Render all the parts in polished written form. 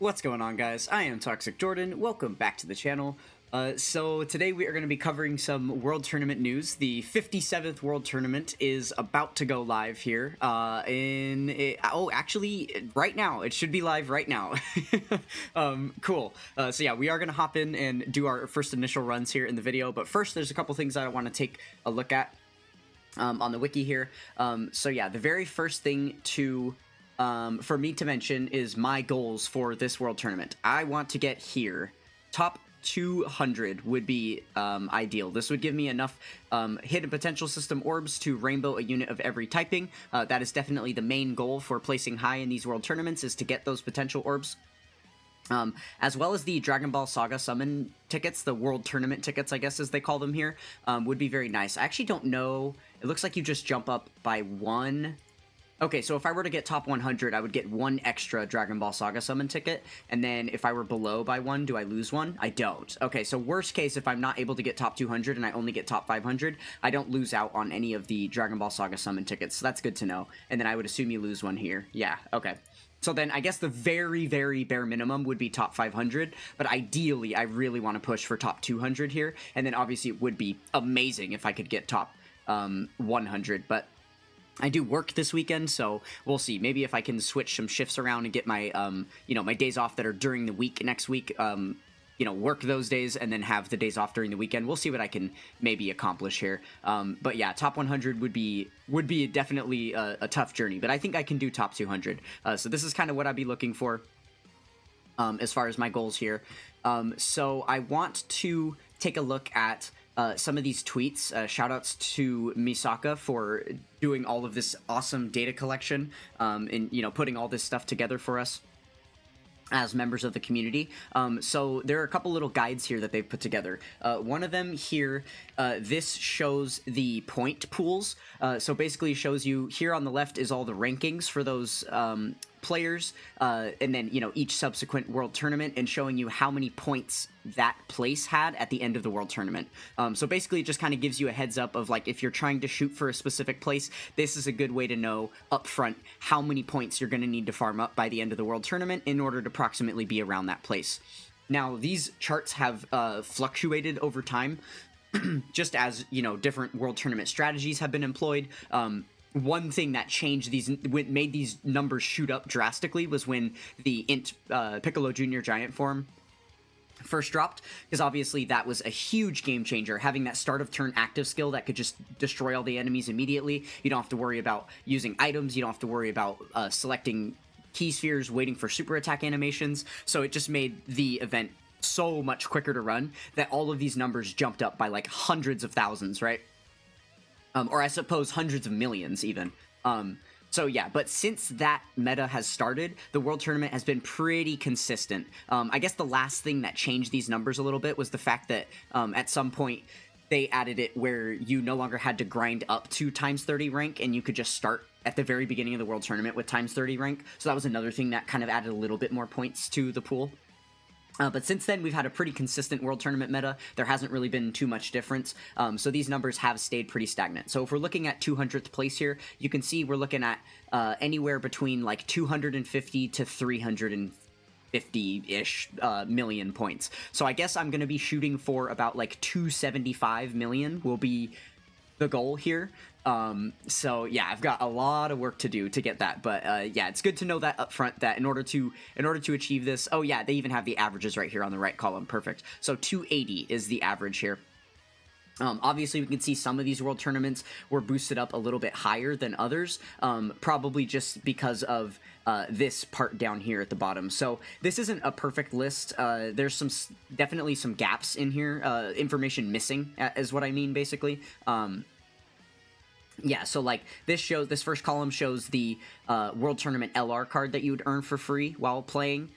What's going on, guys? I am Toxic Jordan. Welcome back to the channel. So today we are going to be covering some World Tournament news. The 57th World Tournament is about to go live here. Actually, right now. It should be live right now. Cool. So yeah, we are going to hop in and do our first initial runs here in the video. But first, there's a couple things I want to take a look at on the wiki here. So yeah, the very first thing for me to mention is my goals for this World Tournament. I want to get here. Top 200 would be ideal. This would give me enough hidden potential system orbs to rainbow a unit of every typing. That is definitely the main goal for placing high in these World Tournaments, is to get those potential orbs. As well as the Dragon Ball Saga Summon tickets, the World Tournament tickets, I guess as they call them here, would be very nice. I actually don't know. It looks like you just jump up by one. Okay, so if I were to get top 100, I would get one extra Dragon Ball Saga Summon ticket, and then if I were below by one, do I lose one? I don't. Okay, so worst case, if I'm not able to get top 200 and I only get top 500, I don't lose out on any of the Dragon Ball Saga Summon tickets, so that's good to know. And then I would assume you lose one here. Yeah, okay. So then I guess the very, very bare minimum would be top 500, but ideally I really want to push for top 200 here, and then obviously it would be amazing if I could get top 100, but I do work this weekend, so we'll see. Maybe if I can switch some shifts around and get my, my days off that are during the week next week, work those days and then have the days off during the weekend. We'll see what I can maybe accomplish here. But yeah, top 100 would be definitely a tough journey, but I think I can do top 200. So this is kind of what I'd be looking for as far as my goals here. So I want to take a look at some of these tweets. Shoutouts to Misaka for doing all of this awesome data collection and putting all this stuff together for us as members of the community. So there are a couple little guides here that they've put together. One of them here, this shows the point pools. So basically shows you here on the left is all the rankings for those players, and then each subsequent World Tournament, and showing you how many points that place had at the end of the World Tournament. So basically it just kind of gives you a heads up of, like, if you're trying to shoot for a specific place, this is a good way to know up front how many points you're going to need to farm up by the end of the World Tournament in order to approximately be around that place. Now, these charts have fluctuated over time, just as, different World Tournament strategies have been employed. One thing that changed made these numbers shoot up drastically was when the Piccolo Jr. Giant form first dropped, because obviously that was a huge game changer, having that start of turn active skill that could just destroy all the enemies immediately. You don't have to worry about using items, you don't have to worry about selecting key spheres, waiting for super attack animations, so it just made the event so much quicker to run that all of these numbers jumped up by like hundreds of thousands, right? Or I suppose hundreds of millions even. So yeah, but since that meta has started, the World Tournament has been pretty consistent. I guess the last thing that changed these numbers a little bit was the fact that at some point they added it where you no longer had to grind up to times 30 rank, and you could just start at the very beginning of the World Tournament with times 30 rank. So that was another thing that kind of added a little bit more points to the pool. But since then, we've had a pretty consistent World Tournament meta. There hasn't really been too much difference. So these numbers have stayed pretty stagnant. So if we're looking at 200th place here, you can see we're looking at anywhere between like 250 to 350-ish million points. So I guess I'm going to be shooting for about like 275 million will be the goal here. So yeah, I've got a lot of work to do to get that, but yeah, it's good to know that up front, that in order to achieve this, oh yeah, they even have the averages right here on the right column. Perfect. So 280 is the average here. Obviously, we can see some of these World Tournaments were boosted up a little bit higher than others, probably just because of this part down here at the bottom. So this isn't a perfect list. There's definitely some gaps in here, information missing is what I mean, basically. Yeah, so like this first column shows the World Tournament LR card that you would earn for free while playing.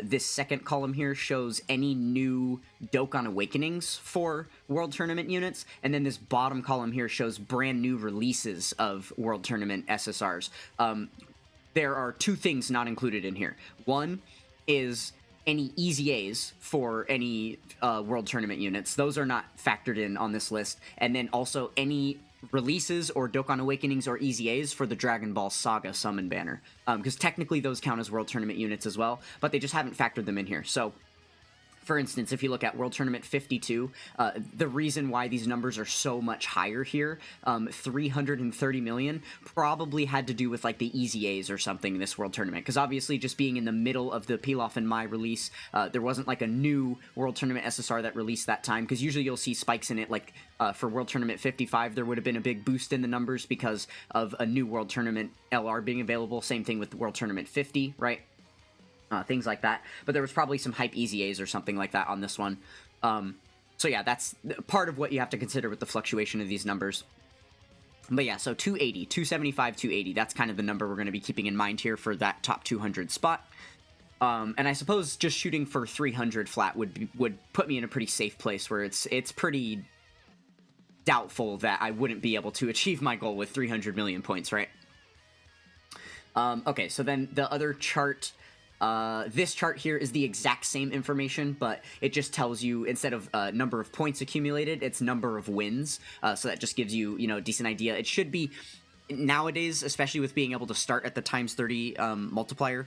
This second column here shows any new Dokkan Awakenings for World Tournament units, and then this bottom column here shows brand new releases of World Tournament SSRs. There are two things not included in here. One is any EZAs for any World Tournament units. Those are not factored in on this list. And then also any releases or Dokkan Awakenings or EZAs for the Dragon Ball Saga Summon banner. Because technically those count as World Tournament units as well, but they just haven't factored them in here. So, for instance, if you look at World Tournament 52, the reason why these numbers are so much higher here, 330 million, probably had to do with like the EZAs or something in this World Tournament. Because obviously, just being in the middle of the Pilaf and Mai release, there wasn't like a new World Tournament SSR that released that time. Because usually you'll see spikes in it. Like for World Tournament 55, there would have been a big boost in the numbers because of a new World Tournament LR being available. Same thing with World Tournament 50, right? Things like that. But there was probably some hype EZAs or something like that on this one. So yeah, that's part of what you have to consider with the fluctuation of these numbers. But yeah, so 280, 275, 280, that's kind of the number we're going to be keeping in mind here for that top 200 spot. And I suppose just shooting for 300 flat would put me in a pretty safe place where it's pretty doubtful that I wouldn't be able to achieve my goal with 300 million points, right? Okay, so then the other chart... this chart here is the exact same information, but it just tells you, instead of number of points accumulated, it's number of wins. So that just gives you, a decent idea. It should be, nowadays, especially with being able to start at the times 30 multiplier,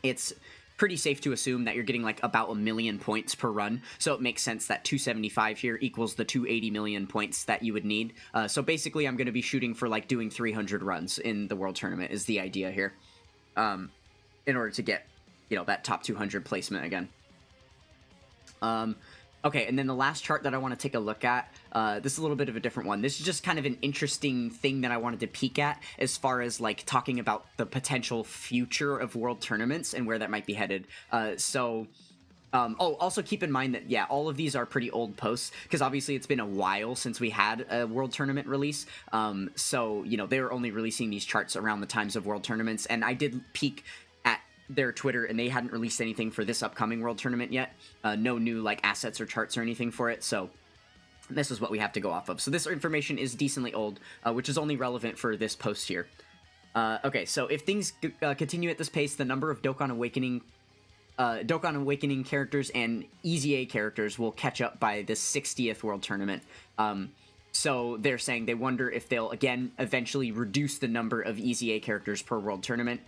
it's pretty safe to assume that you're getting like about 1 million points per run. So it makes sense that 275 here equals the 280 million points that you would need. So basically, I'm going to be shooting for like doing 300 runs in the World Tournament is the idea here. In order to get, that top 200 placement again. Okay, and then the last chart that I want to take a look at, this is a little bit of a different one. This is just kind of an interesting thing that I wanted to peek at as far as, like, talking about the potential future of World Tournaments and where that might be headed. Also keep in mind that, yeah, all of these are pretty old posts, because obviously it's been a while since we had a World Tournament release, so, they were only releasing these charts around the times of World Tournaments, and I did peek their Twitter, and they hadn't released anything for this upcoming World Tournament yet. No new, like, assets or charts or anything for it, so this is what we have to go off of. So this information is decently old, which is only relevant for this post here. Okay, so if things continue at this pace, the number of Dokkan Awakening characters and EZA characters will catch up by the 60th World Tournament. So they're saying they wonder if they'll, again, eventually reduce the number of EZA characters per World Tournament.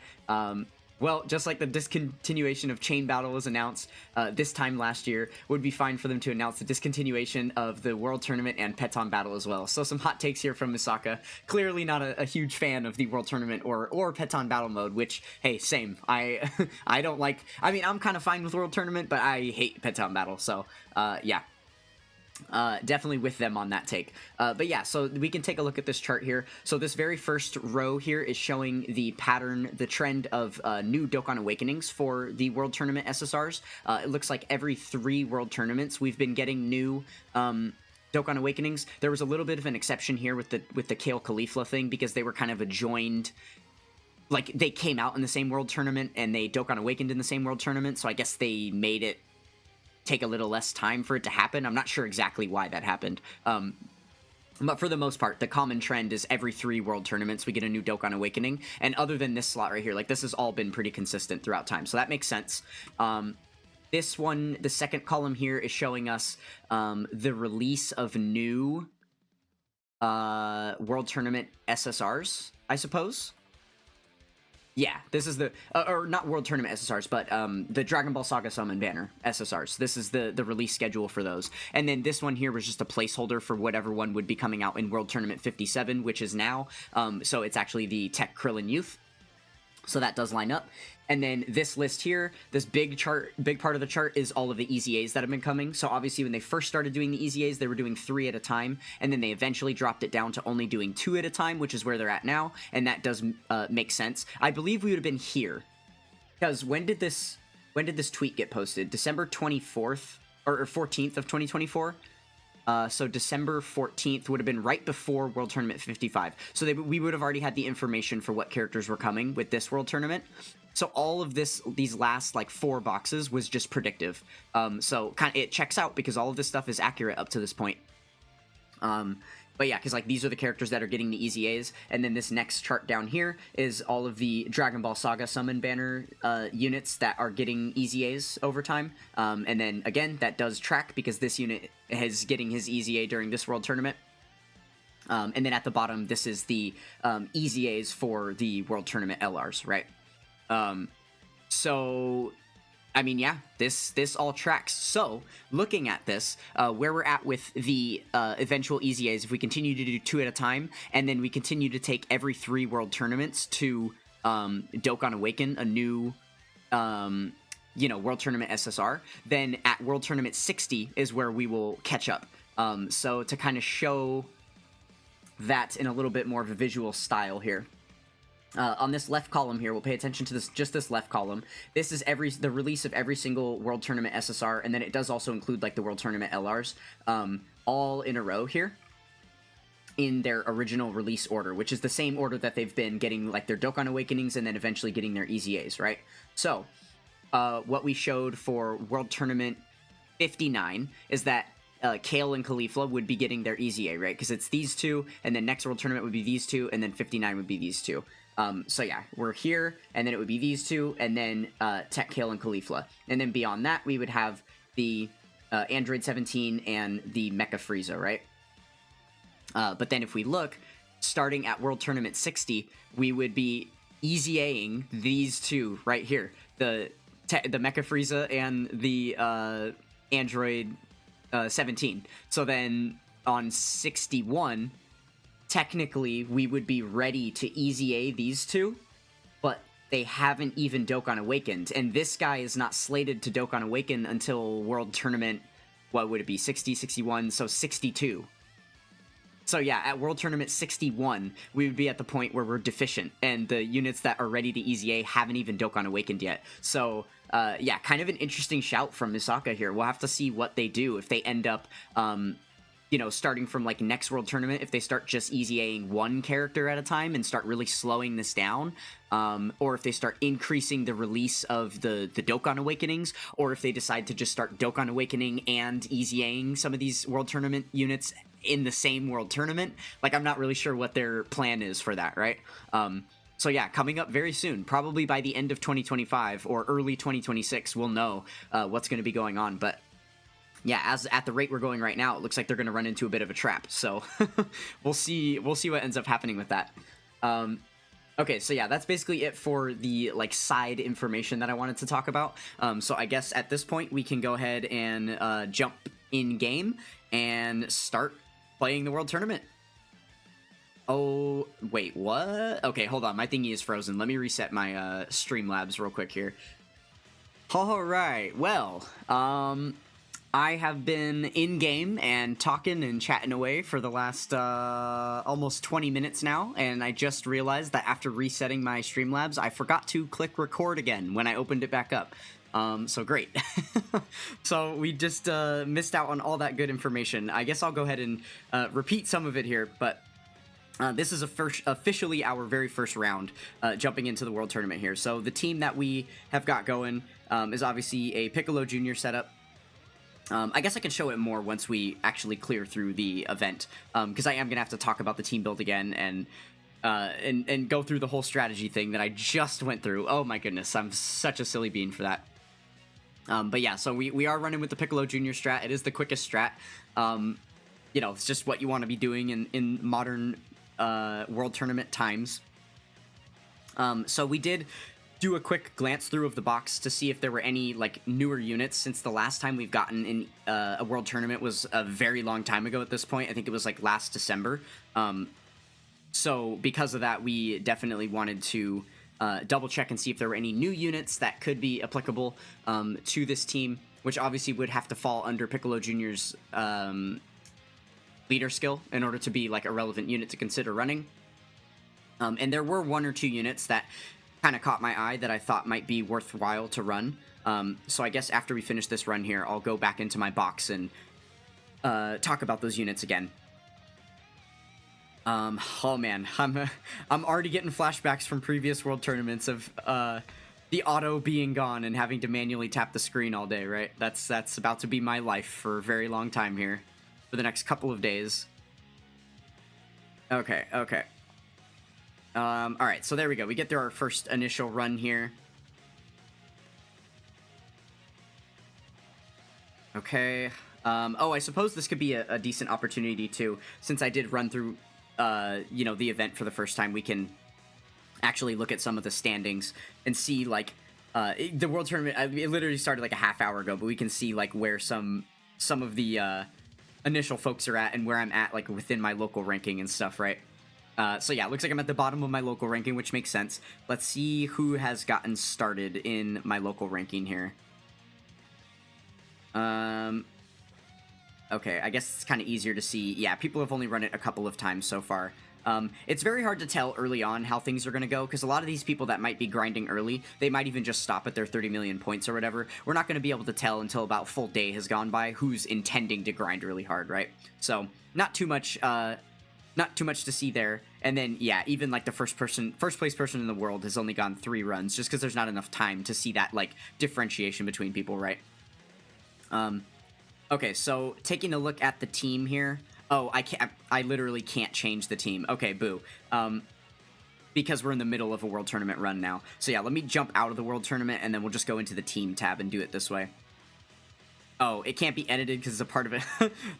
Well, just like the discontinuation of Chain Battle was announced this time last year, would be fine for them to announce the discontinuation of the World Tournament and Peton Battle as well. So some hot takes here from Misaka. Clearly not a huge fan of the World Tournament or Peton Battle mode, which, hey, same. I don't like... I mean, I'm kind of fine with World Tournament, but I hate Peton Battle, so, yeah. Definitely with them on that take. But yeah, so we can take a look at this chart here. So this very first row here is showing the pattern, the trend of new Dokkan Awakenings for the World Tournament SSRs. It looks like every 3 World Tournaments we've been getting new Dokkan Awakenings. There was a little bit of an exception here with the Kale Caulifla thing, because they were kind of a joined... Like, they came out in the same World Tournament, and they Dokkan Awakened in the same World Tournament, so I guess they made it take a little less time for it to happen. I'm not sure exactly why that happened. But for the most part, the common trend is every 3 World Tournaments we get a new Dokkan Awakening, and other than this slot right here, like, this has all been pretty consistent throughout time, so that makes sense. This one, the second column here, is showing us the release of new World Tournament SSRs, I suppose. Yeah, this is the, or not World Tournament SSRs, but the Dragon Ball Saga Summon banner SSRs. This is the release schedule for those. And then this one here was just a placeholder for whatever one would be coming out in World Tournament 57, which is now. So it's actually the Tech Krillin Youth. So that does line up. And then this list here, this big part of the chart is all of the EZAs that have been coming. So obviously when they first started doing the EZAs, they were doing 3 at a time, and then they eventually dropped it down to only doing 2 at a time, which is where they're at now, and that does make sense. I believe we would have been here, because when did this tweet get posted? December 24th, or 14th of 2024? So December 14th would have been right before World Tournament 55. So we would have already had the information for what characters were coming with this World Tournament. So all of these last, like, 4 boxes was just predictive. So it checks out because all of this stuff is accurate up to this point. But yeah, because, like, these are the characters that are getting the EZAs, and then this next chart down here is all of the Dragon Ball Saga Summon banner units that are getting EZAs over time. And then, again, that does track because this unit is getting his EZA during this World Tournament. And then at the bottom, this is the EZAs for the World Tournament LRs, right? So, I mean, yeah, this all tracks. So, looking at this, where we're at with the eventual EZAs, if we continue to do 2 at a time, and then we continue to take every 3 World Tournaments to Dokkan Awaken, a new, World Tournament SSR, then at World Tournament 60 is where we will catch up. So, to kind of show that in a little bit more of a visual style here. On this left column here, we'll pay attention to this left column. This is the release of every single World Tournament SSR, and then it does also include like the World Tournament LRs, all in a row here in their original release order, which is the same order that they've been getting like their Dokkan Awakenings and then eventually getting their EZAs, right? So, what we showed for World Tournament 59 is that Kale and Caulifla would be getting their EZA, right? Because it's these 2, and then next World Tournament would be these 2, and then 59 would be these 2. So yeah, we're here, and then it would be these 2, and then Tech, Kale, and Caulifla. And then beyond that, we would have the Android 17 and the Mecha Frieza, right? But then if we look, starting at World Tournament 60, we would be EZAing these 2 right here. The Mecha Frieza and the Android 17. So then on 61... technically, we would be ready to EZA these 2, but they haven't even Dokkan Awakened, and this guy is not slated to Dokkan Awaken until World Tournament, what would it be, 60, 61, so 62. So yeah, at World Tournament 61, we would be at the point where we're deficient, and the units that are ready to EZA haven't even Dokkan Awakened yet. So, yeah, kind of an interesting shout from Misaka here. We'll have to see what they do if they end up... starting from like next World Tournament, if they start just EZAing 1 character at a time and start really slowing this down, or if they start increasing the release of the Dokkan Awakenings, or if they decide to just start Dokkan Awakening and EZAing some of these World Tournament units in the same World Tournament. Like, I'm not really sure what their plan is for that, right? So yeah, coming up very soon, probably by the end of 2025 or early 2026, we'll know what's going to be going on, but yeah, as at the rate we're going right now, it looks like they're going to run into a bit of a trap. So we'll see what ends up happening with that. Okay, so yeah, that's basically it for the like side information that I wanted to talk about. So I guess at this point we can go ahead and jump in game and start playing the World Tournament. Oh, wait, what? Okay, hold on, my thingy is frozen. Let me reset my Streamlabs real quick here. All right, well, I have been in-game and talking and chatting away for the last almost 20 minutes now, and I just realized that after resetting my Streamlabs, I forgot to click record again when I opened it back up. So great. So we just missed out on all that good information. I guess I'll go ahead and repeat some of it here, but this is officially our very first round jumping into the World Tournament here. So the team that we have got going is obviously a Piccolo Jr. setup. I guess I can show it more once we actually clear through the event, because I am going to have to talk about the team build again and go through the whole strategy thing that I just went through. Oh my goodness, I'm such a silly bean for that. But yeah, so we are running with the Piccolo Jr. strat. It is the quickest strat. It's just what you want to be doing in modern World Tournament times. So we did do a quick glance through of the box to see if there were any like newer units, since the last time we've gotten in a World Tournament was a very long time ago at this point. I think it was like last December. So because of that, we definitely wanted to double check and see if there were any new units that could be applicable to this team, which obviously would have to fall under Piccolo Jr.'s leader skill in order to be like a relevant unit to consider running. And there were 1 or 2 units that kind of caught my eye that I thought might be worthwhile to run. So I guess after we finish this run here, I'll go back into my box and talk about those units again. Oh man, I'm already getting flashbacks from previous World Tournaments of the auto being gone and having to manually tap the screen all day, right? That's about to be my life for a very long time here, for the next couple of days. Okay. Alright, so there we go. We get through our first initial run here. Okay. Oh, I suppose this could be a decent opportunity too, since I did run through you know, the event for the first time, we can actually look at some of the standings and see, like, the World Tournament, it literally started like a half hour ago, but we can see, like, where some of the initial folks are at and where I'm at, like, within my local ranking and stuff, right? So yeah, it looks like I'm at the bottom of my local ranking, which makes sense. Let's see who has gotten started in my local ranking here. Okay, I guess it's kind of easier to see. Yeah, people have only run it a couple of times so far. It's very hard to tell early on how things are going to go, because a lot of these people that might be grinding early, they might even just stop at their 30 million points or whatever. We're not going to be able to tell until about a full day has gone by who's intending to grind really hard, right? So, not too much to see there. And then, yeah, even like the first place person in the world has only gone 3 runs, just because there's not enough time to see that, like, differentiation between people, right? Okay, so taking a look at the team here. Oh, I literally can't change the team. Okay, boo. Because we're in the middle of a World Tournament run now. So yeah, let me jump out of the World Tournament, and then we'll just go into the team tab and do it this way. Oh, it can't be edited because it's a part of it.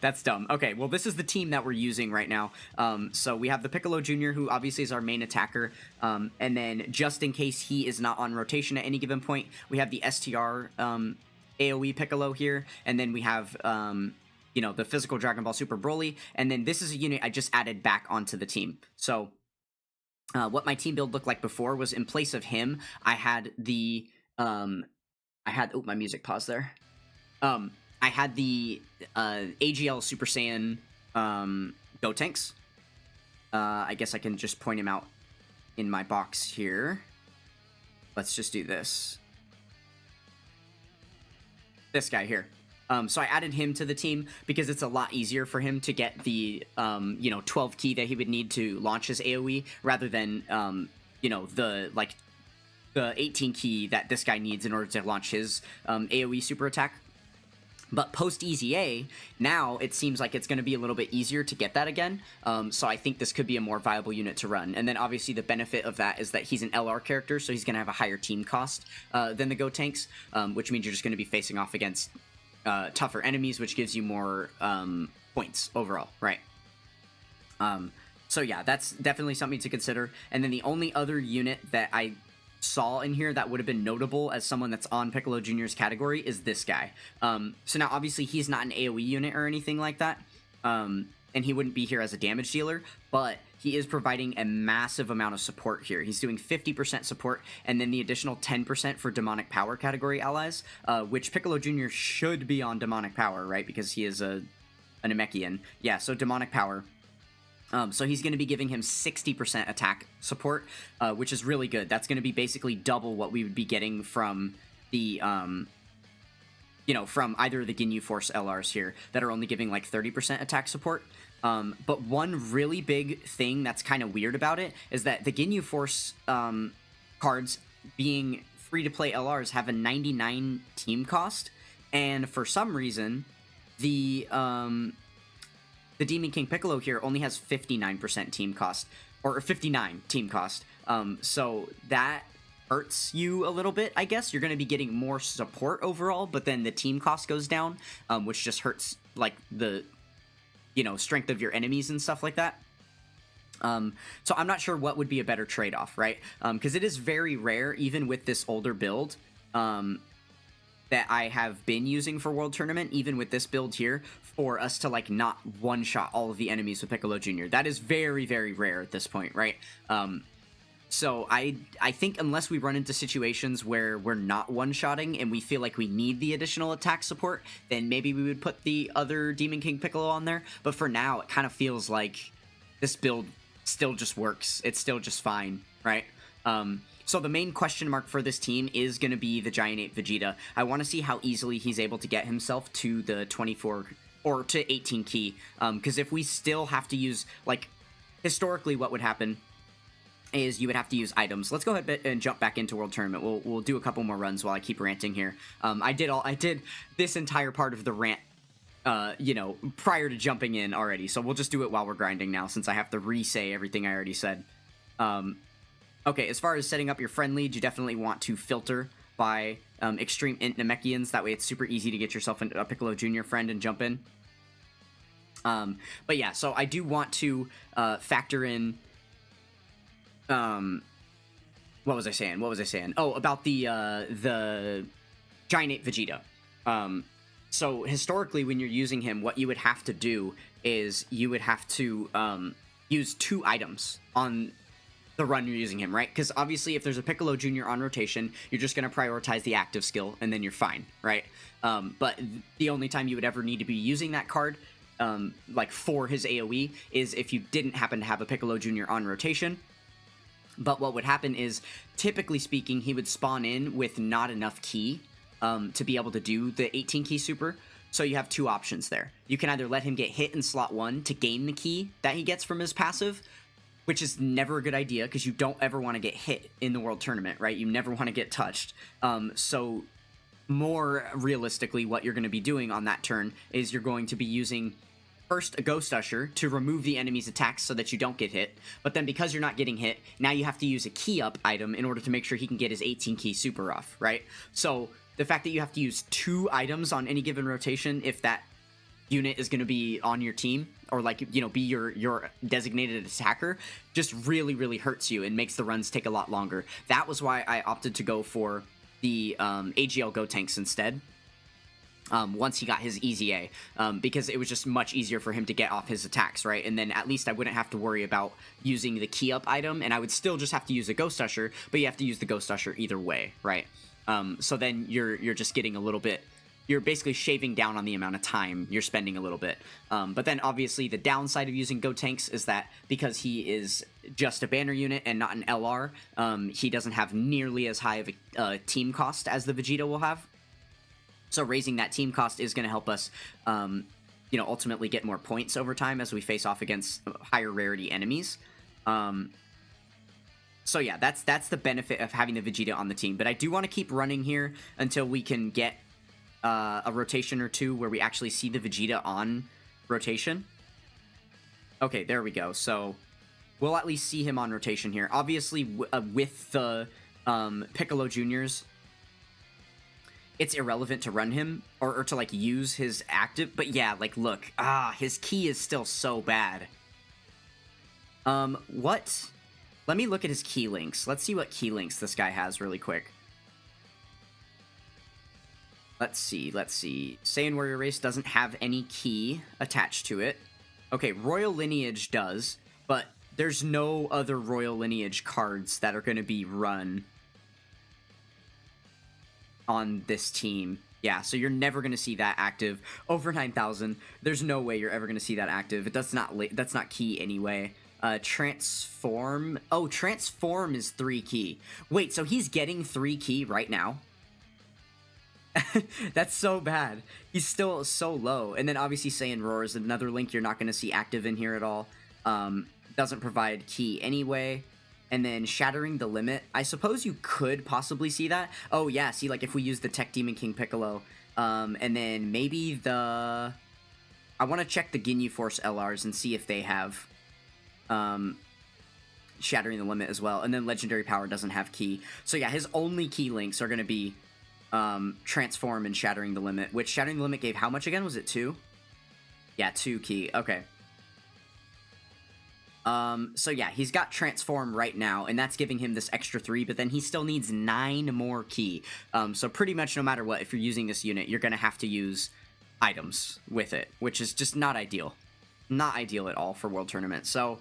That's dumb. Okay, well, this is the team that we're using right now. So we have the Piccolo Jr., who obviously is our main attacker. And then just in case he is not on rotation at any given point, we have the STR AoE Piccolo here. And then we have, you know, the physical Dragon Ball Super Broly. And then this is a unit I just added back onto the team. So what my team build looked like before was, in place of him, I had the... oh, my music paused there. I had the AGL Super Saiyan Gotenks. I guess I can just point him out in my box here. Let's just do this. This guy here. So I added him to the team because it's a lot easier for him to get the, you know, 12 key that he would need to launch his AoE, rather than, you know, the 18 key that this guy needs in order to launch his AoE super attack. But post-EZA, now it seems like it's going to be a little bit easier to get that again, so I think this could be a more viable unit to run. And then obviously the benefit of that is that he's an LR character, so he's going to have a higher team cost than the Gotenks, which means you're just going to be facing off against tougher enemies, which gives you more points overall, right? So yeah, that's definitely something to consider. And then the only other unit that I saw in here that would have been notable as someone that's on Piccolo Jr.'s category is this guy. So now obviously he's not an AoE unit or anything like that, and he wouldn't be here as a damage dealer, but he is providing a massive amount of support here. He's doing 50% support, and then the additional 10% for Demonic Power category allies, which Piccolo Jr. should be on Demonic Power, right? Because he is a Namekian. Yeah, so Demonic Power. So he's going to be giving him 60% attack support, which is really good. That's going to be basically double what we would be getting from the, you know, from either of the Ginyu Force LRs here that are only giving like 30% attack support. But one really big thing that's kind of weird about it is that the Ginyu Force cards, being free-to-play LRs, have a 99 team cost, and for some reason, the Demon King Piccolo here only has 59% team cost, or 59 team cost. So that hurts you a little bit, I guess. You're going to be getting more support overall, but then the team cost goes down, which just hurts, like, the, you know, strength of your enemies and stuff like that. So I'm not sure what would be a better trade-off, right? Because it is very rare, even with this older build, that I have been using for World Tournament, even with this build here, for us to, like, not one-shot all of the enemies with Piccolo Jr. That is very, very rare at this point, right? So I think unless we run into situations where we're not one-shotting and we feel like we need the additional attack support, then maybe we would put the other Demon King Piccolo on there. But for now, it kind of feels like this build still just works. It's still just fine, right? So the main question mark for this team is going to be the Giant Ape Vegeta. I want to see how easily he's able to get himself to the 24 or to 18 key. Because if we still have to use, like, historically what would happen is you would have to use items. Let's go ahead and jump back into World Tournament. We'll do a couple more runs while I keep ranting here. I did this entire part of the rant, you know, prior to jumping in already. So we'll just do it while we're grinding now, since I have to re-say everything I already said. Okay, as far as setting up your friend lead, you definitely want to filter by Extreme Int Namekians. That way it's super easy to get yourself a Piccolo Jr. friend and jump in. But yeah, so I do want to factor in. What was I saying? Oh, about the Giant Ape Vegeta. So historically, when you're using him, what you would have to do is you would have to use 2 items on the run you're using him, right? Because obviously, if there's a Piccolo Jr. on rotation, you're just going to prioritize the active skill, and then you're fine, right? But the only time you would ever need to be using that card, like for his AoE, is if you didn't happen to have a Piccolo Jr. on rotation. But what would happen is, typically speaking, he would spawn in with not enough ki to be able to do the 18 ki super. So you have 2 options there. You can either let him get hit in slot 1 to gain the ki that he gets from his passive, which is never a good idea because you don't ever want to get hit in the World Tournament, right? You never want to get touched. So more realistically, what you're going to be doing on that turn is you're going to be using first a Ghost Usher to remove the enemy's attacks so that you don't get hit, but then because you're not getting hit, now you have to use a key up item in order to make sure he can get his 18 key super off, right? So the fact that you have to use 2 items on any given rotation, if that unit is going to be on your team, or like, you know, be your designated attacker, just really hurts you and makes the runs take a lot longer. That was why I opted to go for the AGL Gotenks instead. Once he got his easy A, because it was just much easier for him to get off his attacks, right? And then at least I wouldn't have to worry about using the key up item, and I would still just have to use a Ghost Usher, but you have to use the Ghost Usher either way, right? So then you're just getting a little bit, you're basically shaving down on the amount of time you're spending a little bit. But then obviously the downside of using Gotenks is that because he is just a banner unit and not an LR, he doesn't have nearly as high of a team cost as the Vegeta will have. So raising that team cost is going to help us, you know, ultimately get more points over time as we face off against higher rarity enemies. So yeah, that's the benefit of having the Vegeta on the team. But I do want to keep running here until we can get a rotation or 2 where we actually see the Vegeta on rotation. Okay, there we go. So we'll at least see him on rotation here. Obviously, with the Piccolo Juniors, it's irrelevant to run him or to like use his active. But yeah, like look, his key is still so bad. What? Let me look at his key links. Let's see what key links this guy has really quick. Let's see. Saiyan Warrior Race doesn't have any key attached to it. Okay, Royal Lineage does, but there's no other Royal Lineage cards that are going to be run on this team. Yeah, so you're never going to see that active. Over 9,000, there's no way you're ever going to see that active. That's not key anyway. Transform. Oh, Transform is 3 key. Wait, so he's getting 3 key right now? That's so bad. He's still so low. And then obviously Saiyan Roar is another link you're not going to see active in here at all. Doesn't provide key anyway. And then Shattering the Limit. I suppose you could possibly see that. Oh yeah, see, like if we use the Tech Demon King Piccolo. And then maybe the... I want to check the Ginyu Force LRs and see if they have Shattering the Limit as well. And then Legendary Power doesn't have key. So yeah, his only key links are going to be Transform and Shattering the Limit. Which Shattering the Limit gave how much again? Was it 2? Yeah, 2 key. Okay. So yeah, he's got Transform right now, and that's giving him this extra 3, but then he still needs 9 more key. So pretty much no matter what, if you're using this unit, you're going to have to use items with it, which is just not ideal. Not ideal at all for World Tournament. So,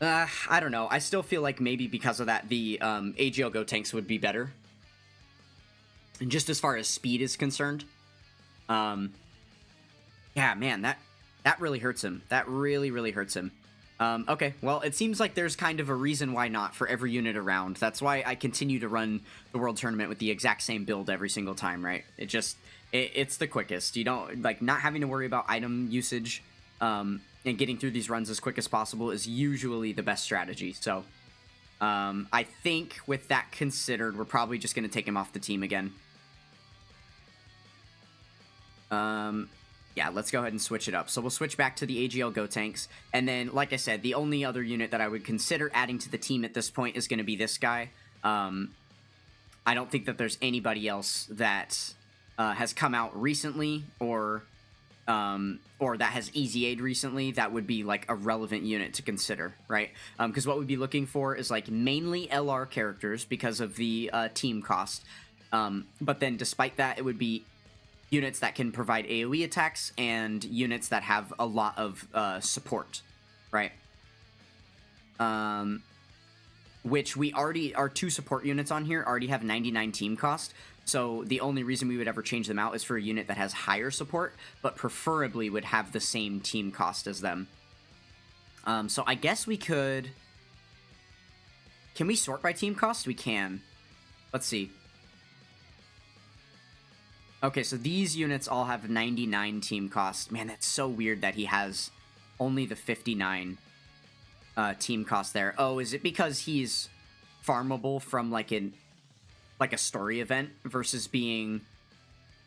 I don't know. I still feel like maybe because of that, the AGL Gotenks would be better. And just as far as speed is concerned. Yeah, man, that really hurts him. That really hurts him. Okay, well, it seems like there's kind of a reason why not for every unit around. That's why I continue to run the World Tournament with the exact same build every single time, right? It's the quickest. You don't, like, not having to worry about item usage, and getting through these runs as quick as possible is usually the best strategy. So, I think with that considered, we're probably just going to take him off the team again. Yeah, let's go ahead and switch it up. So we'll switch back to the AGL Gotenks. And then, like I said, the only other unit that I would consider adding to the team at this point is going to be this guy. I don't think that there's anybody else that has come out recently or or that has EZA'd recently, that would be like a relevant unit to consider, right? Because what we'd be looking for is like mainly LR characters because of the team cost. But then despite that, it would be units that can provide AoE attacks and units that have a lot of support, right? Which we already, our 2 support units on here already have 99 team cost, so the only reason we would ever change them out is for a unit that has higher support, but preferably would have the same team cost as them. So I guess we could... Can we sort by team cost? We can. Let's see. Okay, so these units all have 99 team cost. Man, that's so weird that he has only the 59 team cost there. Oh, is it because he's farmable from like a story event versus being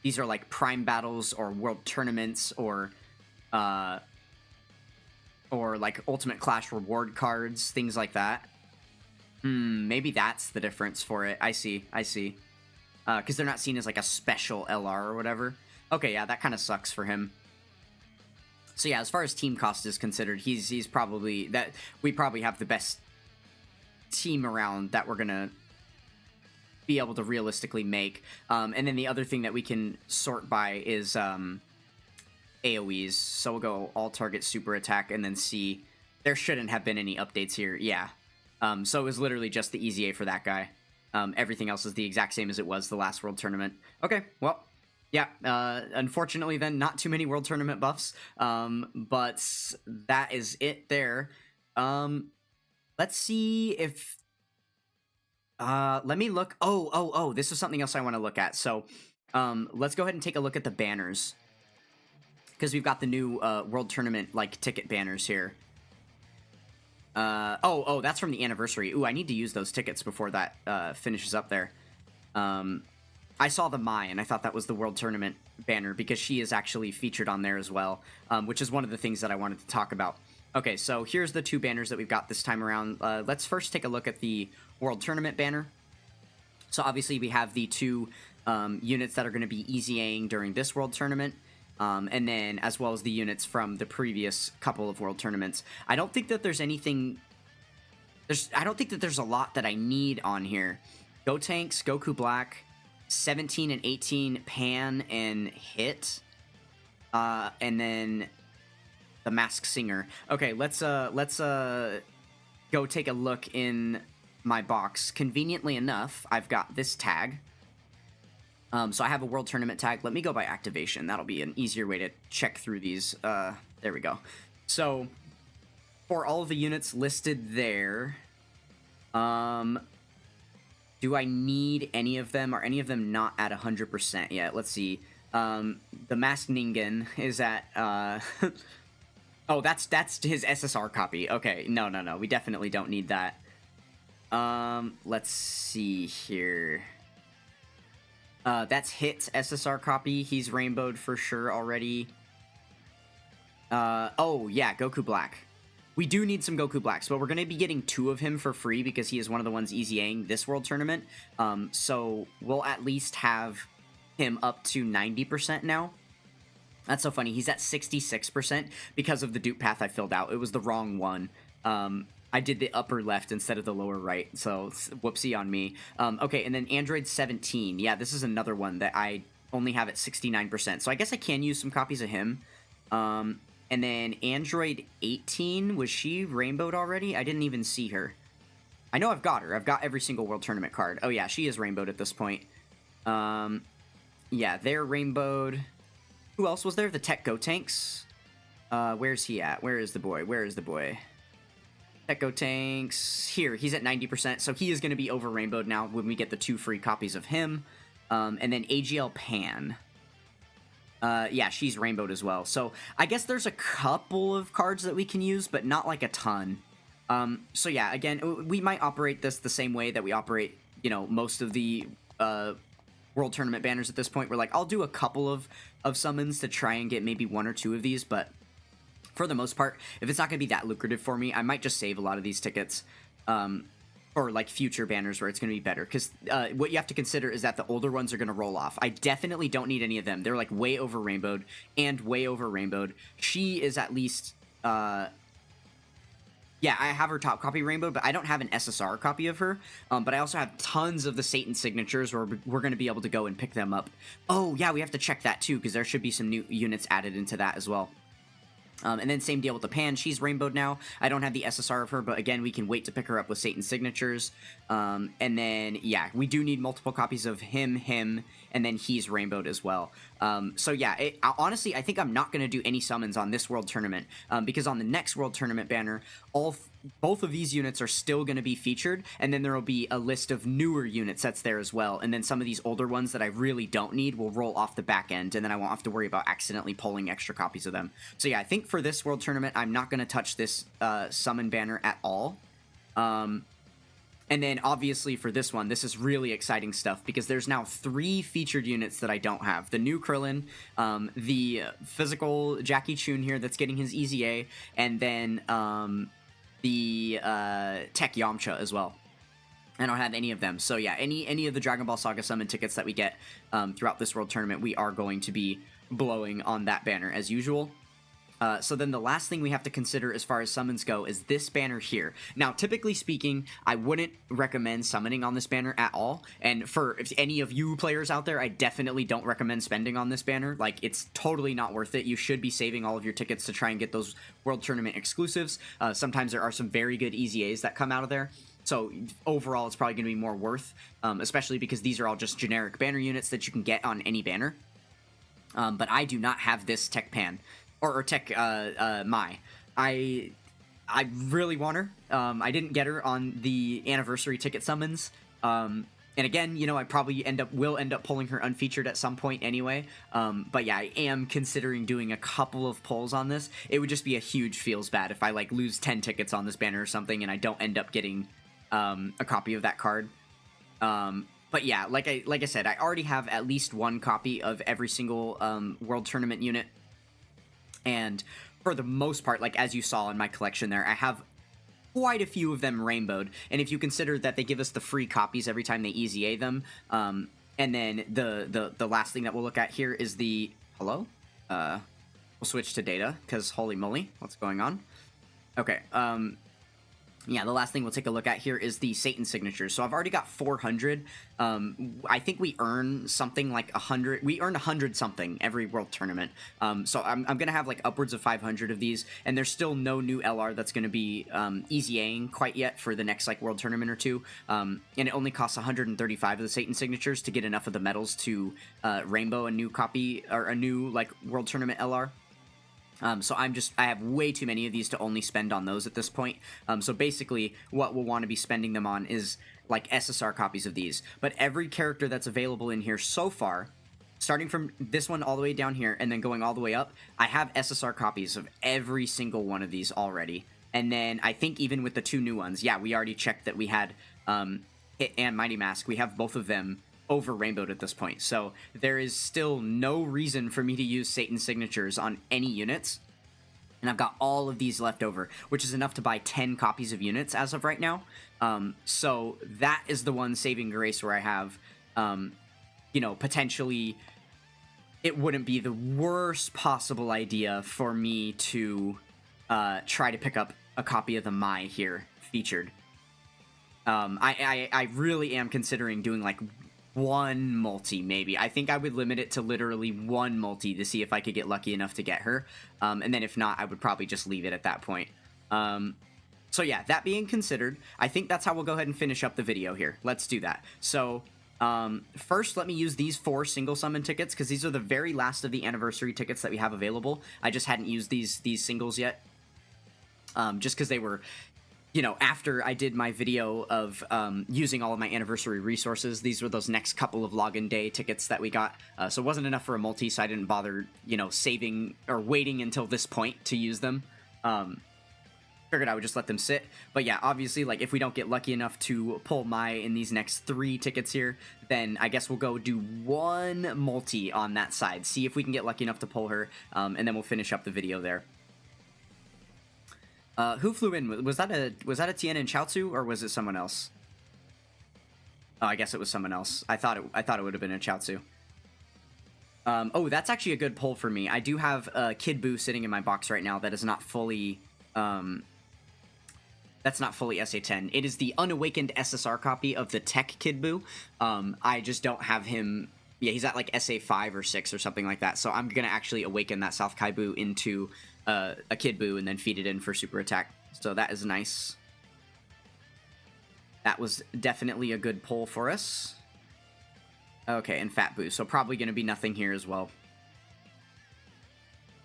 these are like prime battles or world tournaments or like ultimate clash reward cards, things like that? Maybe that's the difference for it. I see. Because they're not seen as like a special LR or whatever. Okay, yeah, that kind of sucks for him. So yeah, as far as team cost is considered, he's probably that we probably have the best team around that we're gonna be able to realistically make. And then the other thing that we can sort by is AoEs. So we'll go all target super attack and then see. There shouldn't have been any updates here. Yeah. So it was literally just the EZA for that guy. Everything else is the exact same as it was the last World Tournament. Okay, well. Yeah, unfortunately then, not too many World Tournament buffs, but that is it there. Let's see if... let me look... Oh, this is something else I want to look at. So, let's go ahead and take a look at the banners. Because we've got the new World Tournament, like, ticket banners here. Oh, that's from the anniversary. Ooh, I need to use those tickets before that finishes up there. I saw the Mai, and I thought that was the World Tournament banner, because she is actually featured on there as well, which is one of the things that I wanted to talk about. Okay, so here's the 2 banners that we've got this time around. Let's first take a look at the World Tournament banner. So obviously we have the 2 units that are going to be EZAing during this World Tournament, and then as well as the units from the previous couple of World Tournaments. I don't think that there's anything... I don't think that there's a lot that I need on here. Gotenks, Goku Black... 17 and 18 Pan and Hit, and then the Masked Singer. Okay, let's go take a look in my box. Conveniently enough, I've got this tag. So I have a World Tournament tag. Let me go by activation. That'll be an easier way to check through these. There we go. So for all of the units listed there, do I need any of them? Are any of them not at 100% yet? Let's see. The Masked Ningen is at... oh, that's his SSR copy. Okay, no. We definitely don't need that. Let's see here. That's Hit's SSR copy. He's rainbowed for sure already. Oh, yeah, Goku Black. We do need some Goku Blacks, but we're going to be getting 2 of him for free because he is one of the ones EZAing this World Tournament. So we'll at least have him up to 90% now. That's so funny. He's at 66% because of the dupe path I filled out. It was the wrong one. I did the upper left instead of the lower right, so whoopsie on me. Okay, and then Android 17. Yeah, this is another one that I only have at 69%. So I guess I can use some copies of him. And then Android 18, was she rainbowed already? I didn't even see her. I know I've got her. I've got every single World Tournament card. Oh yeah, she is rainbowed at this point. Yeah, they're rainbowed. Who else was there? The Tech Gotenks. Where's he at? Where is the boy? Where is the boy? Tech Gotenks. Here, he's at 90%, so he is going to be over rainbowed now when we get the 2 free copies of him. And then AGL Pan. Yeah, she's rainbowed as well. So I guess there's a couple of cards that we can use, but not like a ton. So yeah, again, we might operate this the same way that we operate, you know, most of the World Tournament banners at this point. We're like, I'll do a couple of summons to try and get maybe 1 or 2 of these, but for the most part, if it's not going to be that lucrative for me, I might just save a lot of these tickets. or like future banners where it's going to be better, because what you have to consider is that the older ones are going to roll off. I definitely don't need any of them. They're like way over rainbowed and way over rainbowed. She is at least yeah, I have her top copy rainbow, but I don't have an SSR copy of her. But I also have tons of the Satan signatures where we're going to be able to go and pick them up. Oh, yeah, we have to check that too, because there should be some new units added into that as well. And then same deal with the Pan. She's rainbowed now. I don't have the SSR of her, but again, we can wait to pick her up with Satan signatures. And then, yeah, we do need multiple copies of him, and then he's rainbowed as well. So yeah, honestly, I think I'm not going to do any summons on this World Tournament, because on the next World Tournament banner, both of these units are still going to be featured, and then there will be a list of newer units that's there as well, and then some of these older ones that I really don't need will roll off the back end, and then I won't have to worry about accidentally pulling extra copies of them. So yeah, I think for this World Tournament, I'm not going to touch this summon banner at all. And then obviously for this one, this is really exciting stuff, because there's now 3 featured units that I don't have. The new Krillin, the physical Jackie Chun here that's getting his EZA, and then the Tech Yamcha as well. I don't have any of them. So yeah, any of the Dragon Ball Saga summon tickets that we get throughout this World Tournament, we are going to be blowing on that banner as usual. So then the last thing we have to consider as far as summons go is this banner here. Now, typically speaking, I wouldn't recommend summoning on this banner at all. And for any of you players out there, I definitely don't recommend spending on this banner. Like, it's totally not worth it. You should be saving all of your tickets to try and get those World Tournament exclusives. Sometimes there are some very good EZAs that come out of there. So overall, it's probably going to be more worth, especially because these are all just generic banner units that you can get on any banner. But I do not have this Tech Pan. Or Tech Mai. I really want her. I didn't get her on the anniversary ticket summons. And again, you know, I probably will end up pulling her unfeatured at some point anyway. But yeah, I am considering doing a couple of pulls on this. It would just be a huge feels bad if I like lose 10 tickets on this banner or something and I don't end up getting a copy of that card. But yeah, like I said, I already have at least one copy of every single World Tournament unit. And for the most part, like as you saw in my collection there, I have quite a few of them rainbowed. And if you consider that they give us the free copies every time they EZA them, and then the last thing that we'll look at here is the... Hello? We'll switch to data, because holy moly, what's going on? Okay, yeah, the last thing we'll take a look at here is the Satan signatures. So I've already got 400. I think we earn something like 100. We earn 100 something every World Tournament. So I'm going to have like upwards of 500 of these. And there's still no new LR that's going to be EZAing quite yet for the next like World Tournament or two. And it only costs 135 of the Satan signatures to get enough of the medals to rainbow a new copy or a new like World Tournament LR. So I have way too many of these to only spend on those at this point. So basically what we'll want to be spending them on is like SSR copies of these. But every character that's available in here so far, starting from this one all the way down here and then going all the way up, I have SSR copies of every single one of these already. And then I think even with the 2 new ones, yeah, we already checked that we had Hit and Mighty Mask. We have both of them over rainbowed at this point, so there is still no reason for me to use Satan signatures on any units, and I've got all of these left over, which is enough to buy 10 copies of units as of right now. So that is the one saving grace where I have, you know, potentially it wouldn't be the worst possible idea for me to try to pick up a copy of the Mai here featured. I really am considering doing like one multi, maybe. I think I would limit it to literally one multi to see if I could get lucky enough to get her. And then if not, I would probably just leave it at that point. So yeah, that being considered, I think that's how we'll go ahead and finish up the video here. Let's do that. So first, let me use these 4 single summon tickets, because these are the very last of the anniversary tickets that we have available. I just hadn't used these singles yet, just because they were... You know, after I did my video of using all of my anniversary resources, these were those next couple of login day tickets that we got. So it wasn't enough for a multi, so I didn't bother, you know, saving or waiting until this point to use them. Figured I would just let them sit. But yeah, obviously, like, if we don't get lucky enough to pull Mai in these next 3 tickets here, then I guess we'll go do one multi on that side. See if we can get lucky enough to pull her, and then we'll finish up the video there. Who flew in? Was that a Tien and Chaozu, or was it someone else? Oh, I guess it was someone else. I thought it would have been a Chaozu. Oh, that's actually a good pull for me. I do have Kid Buu sitting in my box right now that is not fully... that's not fully SA10. It is the unawakened SSR copy of the Tech Kid Buu. I just don't have him... Yeah, he's at like SA5 or 6 or something like that. So I'm going to actually awaken that South Kai Buu into a Kid Buu and then feed it in for super attack. So that is nice. That was definitely a good pull for us. Okay, and Fat Buu. So probably going to be nothing here as well.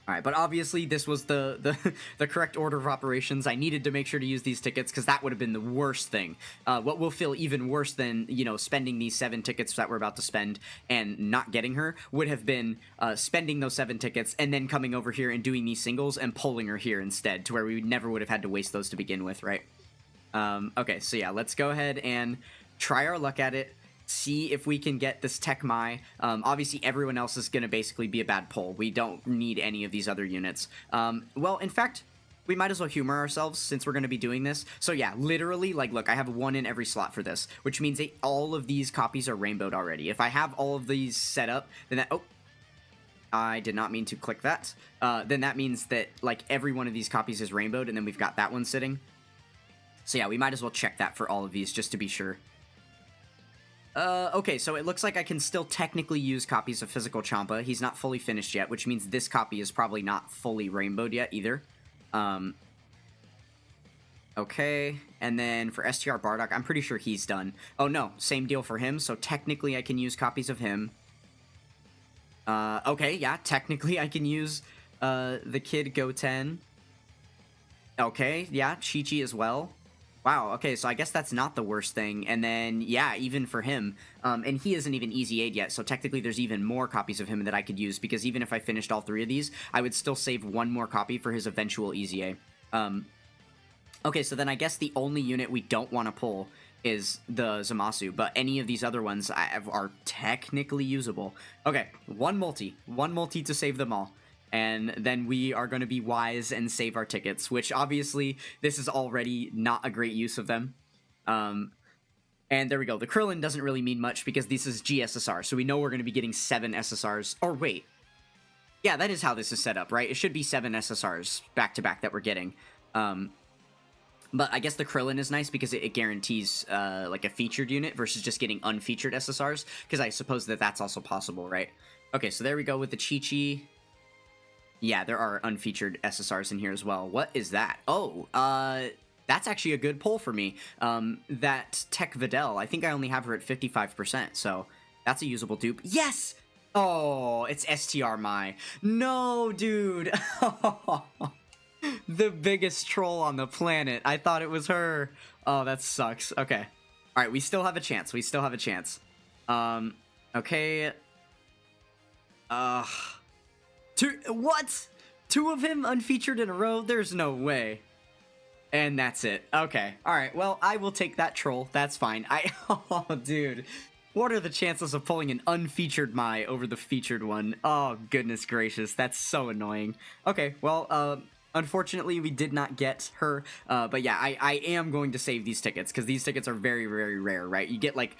Alright, but obviously this was the correct order of operations. I needed to make sure to use these tickets because that would have been the worst thing. What will feel even worse than, you know, spending these 7 tickets that we're about to spend and not getting her would have been spending those 7 tickets and then coming over here and doing these singles and pulling her here instead, to where we never would have had to waste those to begin with, right? Okay, so yeah, let's go ahead and try our luck at it. See if we can get this Tech Mai. Obviously, everyone else is going to basically be a bad pull. We don't need any of these other units. Well, in fact, we might as well humor ourselves since we're going to be doing this. So yeah, literally, like, look, I have 1 in every slot for this, which means that all of these copies are rainbowed already. If I have all of these set up, then that... Oh, I did not mean to click that. Then that means that, like, every one of these copies is rainbowed, and then we've got that one sitting. So yeah, we might as well check that for all of these just to be sure. Okay, so it looks like I can still technically use copies of Physical Champa. He's not fully finished yet, which means this copy is probably not fully rainbowed yet either. Okay, and then for STR Bardock, I'm pretty sure he's done. Oh no, same deal for him, so technically I can use copies of him. Okay, yeah, technically I can use, the Kid Goten. Okay, yeah, Chi-Chi as well. Wow, okay, so I guess that's not the worst thing. And then, yeah, even for him, and he isn't even Easy Aid yet, so technically there's even more copies of him that I could use, because even if I finished all 3 of these, I would still save 1 more copy for his eventual Easy A. Okay, so then I guess the only unit we don't want to pull is the Zamasu, but any of these other ones are technically usable. Okay, one multi to save them all. And then we are going to be wise and save our tickets, which obviously this is already not a great use of them. And there we go. The Krillin doesn't really mean much because this is GSSR, so we know we're going to be getting 7 SSRs. Or wait. Yeah, that is how this is set up, right? It should be 7 SSRs back-to-back that we're getting. But I guess the Krillin is nice because it guarantees like a featured unit versus just getting unfeatured SSRs, because I suppose that that's also possible, right? Okay, so there we go with the Chi-Chi. Yeah, there are unfeatured SSRs in here as well. What is that? Oh, that's actually a good pull for me. That Tech Videl, I think I only have her at 55%, so that's a usable dupe. Yes! Oh, it's STR Mai. No, dude! The biggest troll on the planet. I thought it was her. Oh, that sucks. Okay. Alright, we still have a chance. We still have a chance. Okay. What? 2 of him unfeatured in a row? There's no way. And that's it. Okay. Alright, well, I will take that troll. That's fine. Oh, dude. What are the chances of pulling an unfeatured Mai over the featured one? Oh, goodness gracious. That's so annoying. Okay, well, unfortunately, we did not get her. But yeah, I am going to save these tickets, because these tickets are very, very rare, right? You get, like,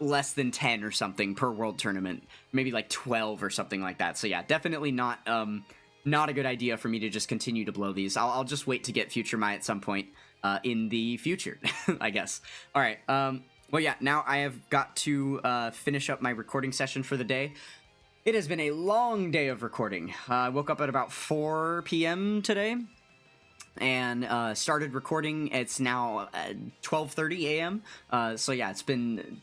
less than 10 or something per world tournament, maybe like 12 or something like that. So yeah, definitely not a good idea for me to just continue to blow these. I'll just wait to get Future Mai at some point in the future, I guess. All right. Well, yeah, now I have got to finish up my recording session for the day. It has been a long day of recording. I woke up at about 4 p.m. today and started recording. It's now 12:30 a.m. So yeah, it's been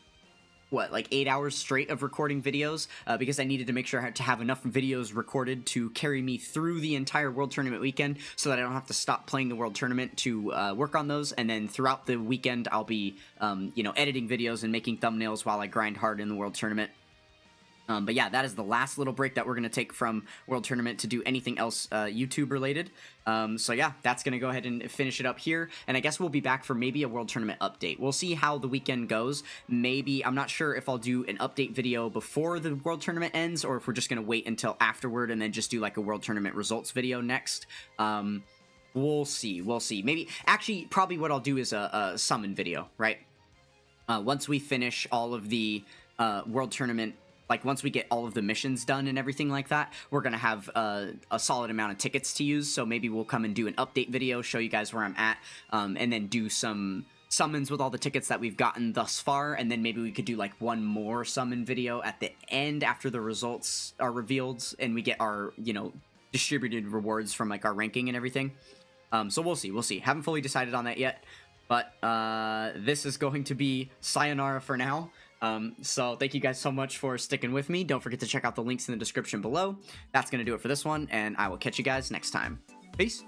what, like 8 hours straight of recording videos, because I needed to make sure I had to have enough videos recorded to carry me through the entire World Tournament weekend so that I don't have to stop playing the World Tournament to work on those. And then throughout the weekend, I'll be, you know, editing videos and making thumbnails while I grind hard in the World Tournament. But yeah, that is the last little break that we're going to take from World Tournament to do anything else YouTube related. So yeah, that's going to go ahead and finish it up here. And I guess we'll be back for maybe a World Tournament update. We'll see how the weekend goes. Maybe, I'm not sure if I'll do an update video before the World Tournament ends, or if we're just going to wait until afterward and then just do like a World Tournament results video next. We'll see. We'll see. Maybe, actually, probably what I'll do is a summon video, right? once we finish all of the world tournament, like once we get all of the missions done and everything like that, we're gonna have a solid amount of tickets to use. So maybe we'll come and do an update video, show you guys where I'm at, and then do some summons with all the tickets that we've gotten thus far, and then maybe we could do like one more summon video at the end after the results are revealed and we get our, you know, distributed rewards from like our ranking and everything. So we'll see. Haven't fully decided on that yet, but this is going to be sayonara for now. So thank you guys so much for sticking with me. Don't forget to check out the links in the description below. That's going to do it for this one, and I will catch you guys next time. Peace.